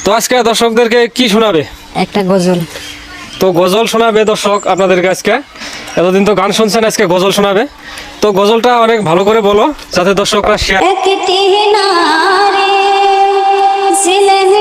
তো আজকে দর্শকদেরকে কি শোনাবে? একটা গজল। তো গজল শোনাবে দর্শক আপনাদেরকে আজকে। এতদিন তো গান শুনছেন, আজকে গজল শোনাবে। তো গজলটা অনেক ভালো করে বলো যাতে দর্শকরা শেয়ার। একটি নারী ছিলেন